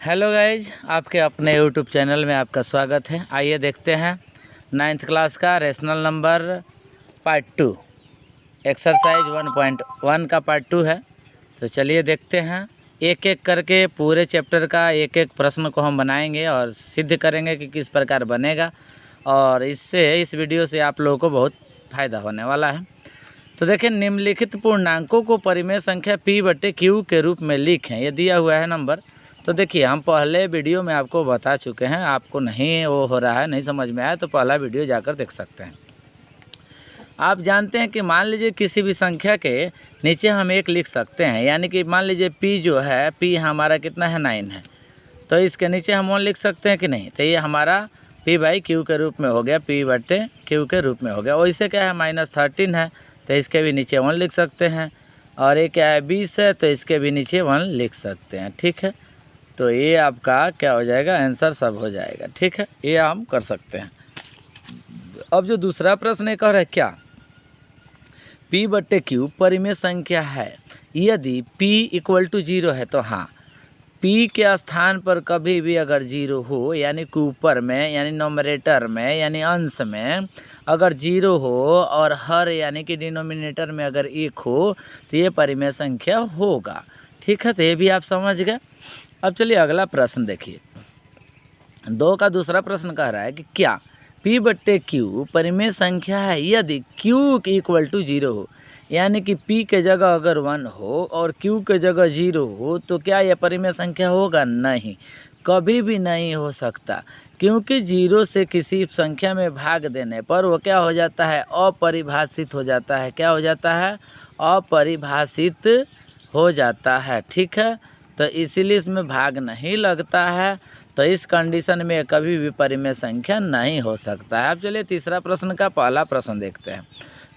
Hello guys, आपके अपने YouTube channel में आपका स्वागत है। आइए देखते हैं 9th क्लास का रेशनल नंबर पार्ट 2 एक्सरसाइज 1.1 का पार्ट 2 है। तो चलिए देखते हैं, एक एक करके पूरे चैप्टर का एक एक प्रश्न को हम बनाएंगे और सिद्ध करेंगे कि किस प्रकार बनेगा, और इस वीडियो से आप लोगों को बहुत फ़ायदा होने वाला है। तो देखें, निम्नलिखित पूर्णांकों को परिमेय संख्या P/Q के रूप में लिखें। ये दिया हुआ है नंबर। तो देखिए, हम पहले वीडियो में आपको बता चुके हैं, आपको नहीं वो हो रहा है, नहीं समझ में आया तो पहला वीडियो जाकर देख सकते हैं। आप जानते हैं कि मान लीजिए किसी भी संख्या के नीचे हम एक लिख सकते हैं, यानी कि मान लीजिए P जो है, P हमारा कितना है 9 है, तो इसके नीचे हम 1 लिख सकते हैं कि नहीं। तो ये हमारा P/Q के रूप में हो गया, P/Q के रूप में हो गया। और इसे क्या है -13 है, तो इसके भी नीचे 1 लिख सकते हैं। और ये क्या है 20 है, तो इसके भी नीचे 1 लिख सकते हैं। ठीक है, तो ये आपका क्या हो जाएगा, आंसर सब हो जाएगा। ठीक है, ये हम कर सकते हैं। अब जो दूसरा प्रश्न ये कह रहा है, क्या P/Q परिमेय संख्या है यदि P = 0 है। तो हाँ, P के स्थान पर कभी भी अगर 0 हो, यानी कि ऊपर में, यानी नोमरेटर में, यानी अंश में अगर 0 हो, और हर यानी कि डिनोमिनेटर में अगर 1 हो, तो ये परिमेय संख्या होगा। ठीक है, तो ये भी आप समझ गए। अब चलिए अगला प्रश्न देखिए, 2 का दूसरा प्रश्न कह रहा है कि क्या P/Q परिमेय संख्या है यदि Q = 0 हो, यानी कि P के जगह अगर 1 हो और Q के जगह 0 हो, तो क्या यह परिमेय संख्या होगा? नहीं, कभी भी नहीं हो सकता, क्योंकि 0 से किसी संख्या में भाग देने पर वो क्या हो जाता है, अपरिभाषित हो जाता है। क्या हो जाता है? अपरिभाषित हो जाता है। ठीक है, तो इसीलिए इसमें भाग नहीं लगता है, तो इस कंडीशन में कभी भी परिमेय संख्या नहीं हो सकता है। अब चलिए तीसरा प्रश्न का पहला प्रश्न देखते हैं।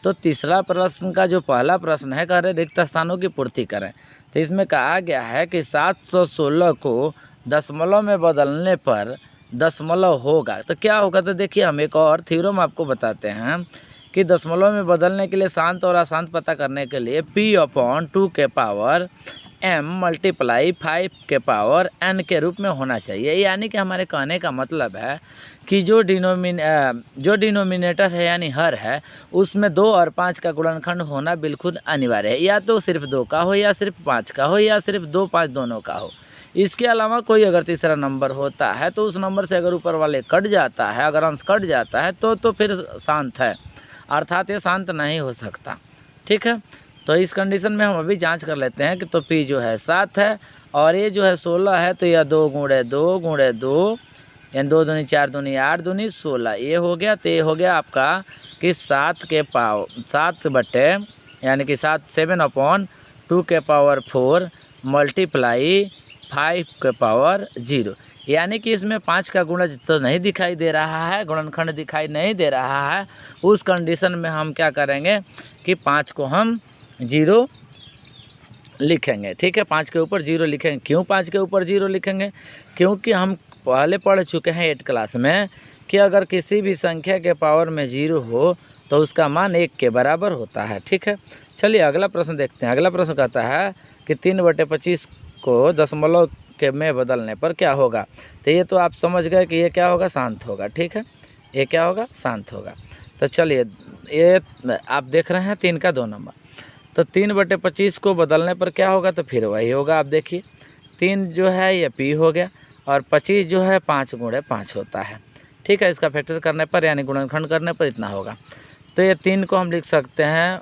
तो तीसरा प्रश्न का जो पहला प्रश्न है, कह रहे रिक्त स्थानों की पूर्ति करें। तो इसमें कहा गया है कि 716 को दशमलव में बदलने पर दशमलव होगा। तो क्या होगा? तो देखिए, हम एक और थ्योरम आपको बताते हैं कि दशमलव में बदलने के लिए शांत और अशांत पता करने के लिए P/2 के पावर m × 5 के पावर n के रूप में होना चाहिए। यानी कि हमारे कहने का मतलब है कि जो डिनोमिनेटर है यानी हर है, उसमें 2 और 5 का गुणनखंड होना बिल्कुल अनिवार्य है। या तो सिर्फ 2 का हो, या सिर्फ 5 का हो, या सिर्फ 2, 5 दोनों का हो। इसके अलावा कोई अगर तीसरा नंबर होता है, तो उस नंबर से अगर ऊपर वाले कट जाता है, अगर अंश कट जाता है, तो फिर शांत है, अर्थात ये शांत नहीं हो सकता। ठीक है, तो इस कंडीशन में हम अभी जांच कर लेते हैं कि तो P जो है 7 है, और ये जो है 16 है, तो यह 2 × 2 × 2 यानी 2 दूनी 4 दूनी 8 दूनी 16 ये हो गया। तो ये हो गया आपका कि 7 के पावर 7 बटे यानी कि 7/2 के पावर 4 × 5 के पावर 0, यानी कि इसमें 5 का गुणज तो नहीं दिखाई दे रहा है, गुणनखंड दिखाई नहीं दे रहा है। उस कंडीशन में हम क्या करेंगे कि 5 को हम 0 लिखेंगे। ठीक है, 5 के ऊपर 0 लिखेंगे। क्यों 5 के ऊपर 0 लिखेंगे? क्योंकि हम पहले पढ़ चुके हैं 8 क्लास में कि अगर किसी भी संख्या के पावर में 0 हो, तो उसका मान 1 के बराबर होता है। ठीक है, चलिए अगला प्रश्न देखते हैं। अगला प्रश्न कहता है कि 3/25 को दशमलव के में बदलने पर क्या होगा। तो ये तो आप समझ गए कि ये क्या होगा, शांत होगा। ठीक है, ये क्या होगा, शांत होगा। तो चलिए, ये आप देख रहे हैं 3 का 2 नंबर। तो 3/25 को बदलने पर क्या होगा, तो फिर वही होगा। आप देखिए, 3 जो है ये P हो गया, और 25 जो है 5 × 5 होता है। ठीक है, इसका फैक्टर करने पर यानी गुणनखंड करने पर इतना होगा। तो ये 3 को हम लिख सकते हैं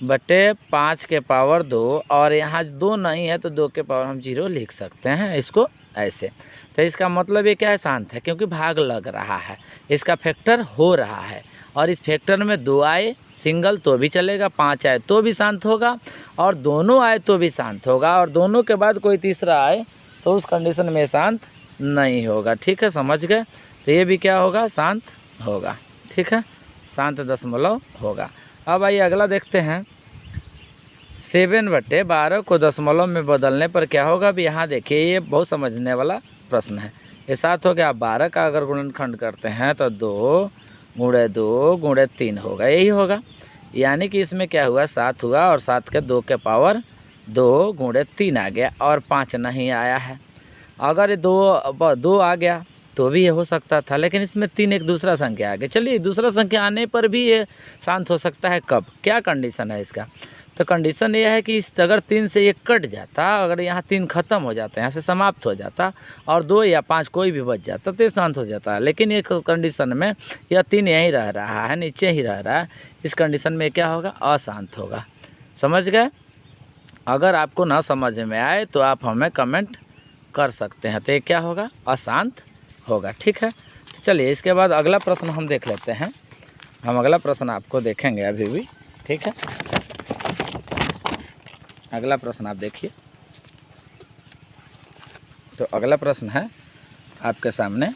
बटे 5 के पावर 2, और यहाँ 2 नहीं है तो 2 के पावर हम 0 लिख सकते हैं, इसको ऐसे। तो इसका मतलब ये क्या है, शांत है, क्योंकि भाग लग रहा है, इसका फैक्टर हो रहा है। और इस फैक्टर में 2 आए सिंगल तो भी चलेगा, 5 आए तो भी शांत होगा, और दोनों आए तो भी शांत होगा, और दोनों के बाद कोई तीसरा आए तो उस कंडीशन में शांत नहीं होगा। ठीक है, समझ गए। तो ये भी क्या होगा, शांत होगा। ठीक है, शांत दशमलव होगा। अब आइए अगला देखते हैं, 7/12 को दशमलव में बदलने पर क्या होगा। अब यहाँ देखिए, ये बहुत समझने वाला प्रश्न है। ये 7 हो गया, 12 का अगर गुणनखंड करते हैं तो 2 × 2 × 3 होगा, यही होगा। यानी कि इसमें क्या हुआ, 7 हुआ, और 7 के 2 के पावर 2 × 3 आ गया, और 5 नहीं आया है। अगर ये दो आ गया तो भी ये हो सकता था, लेकिन इसमें 3 एक दूसरा संख्या आ गया। चलिए दूसरा संख्या आने पर भी ये शांत हो सकता है, कब, क्या कंडीशन है इसका? तो कंडीशन ये है कि इस अगर 3 से 1 कट जाता, अगर यहाँ 3 खत्म हो जाता, यहाँ से समाप्त हो जाता और 2 या 5 कोई भी बच जाता तो ये शांत हो जाता। लेकिन एक कंडीशन में यह 3 यहीं रह रहा है, नीचे ही रह रहा है, इस कंडीशन में क्या होगा? अशांत होगा। समझ गए? अगर आपको ना समझ में आए तो आप हमें कमेंट कर सकते हैं। तो ये क्या होगा? अशांत होगा। ठीक है, तो चलिए इसके बाद अगला प्रश्न हम देख लेते हैं। हम अगला प्रश्न आपको देखेंगे अभी भी। ठीक है, अगला प्रश्न आप देखिए। तो अगला प्रश्न है आपके सामने,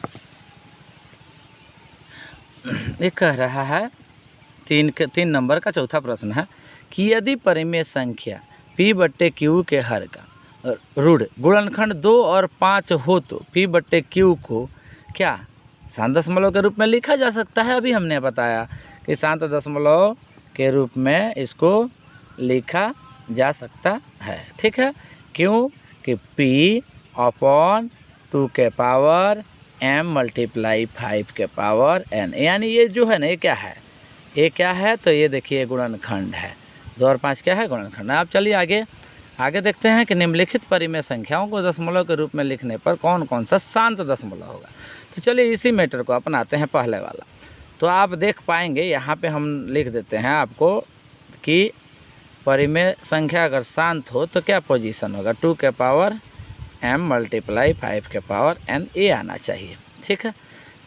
ये कह रहा है 3 नंबर का चौथा प्रश्न है कि यदि परिमेय संख्या P/Q के हर का ऋण गुणनखंड 2 और 5 हो तो P/Q को क्या शांत दशमलव के रूप में लिखा जा सकता है? अभी हमने बताया कि शांत दशमलव के रूप में इसको लिखा जा सकता है। ठीक है, क्यों कि P/2 के पावर m × 5 के पावर n, यानी ये जो है ना, ये क्या है? ये क्या है? तो ये देखिए गुणनखंड है। 2 और 5 क्या है? गुणनखंड। आप चलिए आगे देखते हैं कि निम्नलिखित परिमेय संख्याओं को दशमलव के रूप में लिखने पर कौन कौन सा शांत दशमलव होगा। तो चलिए इसी मैटर को अपनाते हैं, पहले वाला। तो आप देख पाएंगे यहाँ पे हम लिख देते हैं आपको कि परिमेय संख्या अगर शांत हो तो क्या पोजीशन होगा? 2 के पावर m × 5 के पावर n, ये आना चाहिए। ठीक है,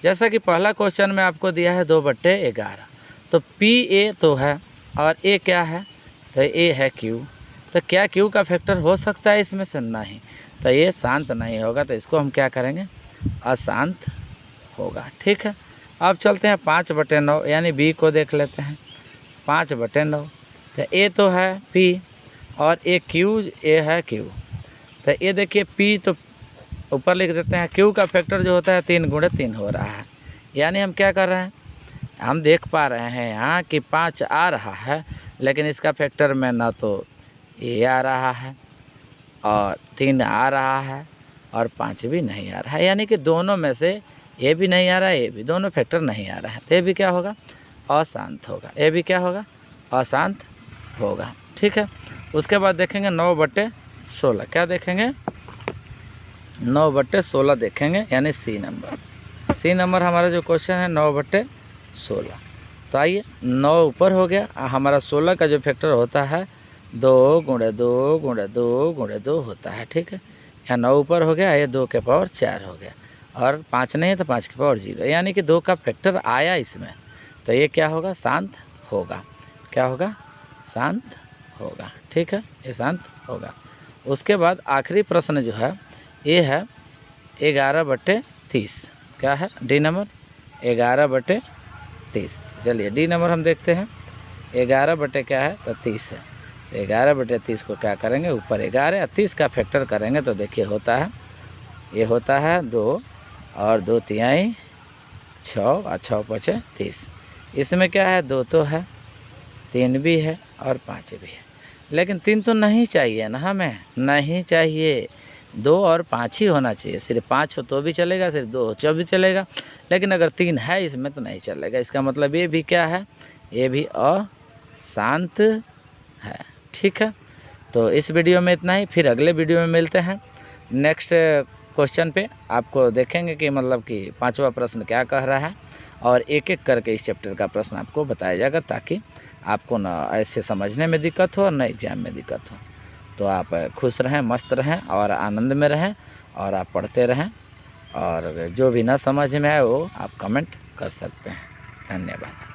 जैसा कि पहला क्वेश्चन में आपको दिया है 2/11, तो P A तो है और A क्या है? तो A है Q। तो क्या Q का फैक्टर हो सकता है इसमें से? नहीं, तो ये शांत नहीं होगा, तो इसको हम क्या करेंगे? अशांत होगा। ठीक है, अब चलते हैं 5/9 यानी B को देख लेते हैं। 5/9 तो A तो है P और A है Q। तो ये देखिए P तो ऊपर लिख देते हैं, Q का फैक्टर जो होता है 3 × 3 हो रहा है। यानी हम क्या कर रहे हैं? हम देख पा रहे हैं यहाँ कि 5 आ रहा है, लेकिन इसका फैक्टर में ना तो ये आ रहा है और 3 आ रहा है और 5 भी नहीं आ रहा है, यानी कि दोनों में से ये भी नहीं आ रहा है, ये भी, दोनों फैक्टर नहीं आ रहा है। तो ये भी क्या होगा? अशांत होगा। ये भी क्या होगा? अशांत होगा। ठीक है, उसके बाद देखेंगे 9/16। क्या देखेंगे? 9/16 देखेंगे, यानी सी नंबर हमारा जो क्वेश्चन है 9/16। तो आइए 9 ऊपर हो गया, हमारा 16 का जो फैक्टर होता है 2 × 2 × 2 × 2 होता है। ठीक है, यहाँ 9 ऊपर हो गया, ये 2 के पावर 4 हो गया और 5 नहीं है तो 5 के पावर 0, यानी कि 2 का फैक्टर आया इसमें। तो ये क्या होगा? शांत होगा। क्या होगा? शांत होगा। ठीक है, ये शांत होगा। उसके बाद आखिरी प्रश्न जो है ये है 11/30। क्या है? D number 11/30। चलिए डी नंबर हम देखते हैं। 11 क्या है? तो 30 है। 11/30 को क्या करेंगे? ऊपर 11 या 30 का फैक्टर करेंगे तो देखिए होता है, ये होता है 2 और 2 तिहाई 6 और 6 × 30। इसमें क्या है? 2 तो है, 3 भी है और 5 भी है, लेकिन 3 तो नहीं चाहिए ना, हमें नहीं चाहिए, 2 और 5 ही होना चाहिए। सिर्फ 5 हो तो भी चलेगा, सिर्फ 2 हो तो भी चलेगा, लेकिन अगर 3 है इसमें तो नहीं चलेगा। इसका मतलब ये भी क्या है? ये भी अशांत है। ठीक है, तो इस वीडियो में इतना ही, फिर अगले वीडियो में मिलते हैं। नेक्स्ट क्वेश्चन पे आपको देखेंगे कि मतलब कि 5वां प्रश्न क्या कह रहा है, और एक एक करके इस चैप्टर का प्रश्न आपको बताया जाएगा, ताकि आपको ना ऐसे समझने में दिक्कत हो और ना एग्जाम में दिक्कत हो। तो आप खुश रहें, मस्त रहें और आनंद में रहें और आप पढ़ते रहें, और जो भी ना समझ में आए वो आप कमेंट कर सकते हैं। धन्यवाद।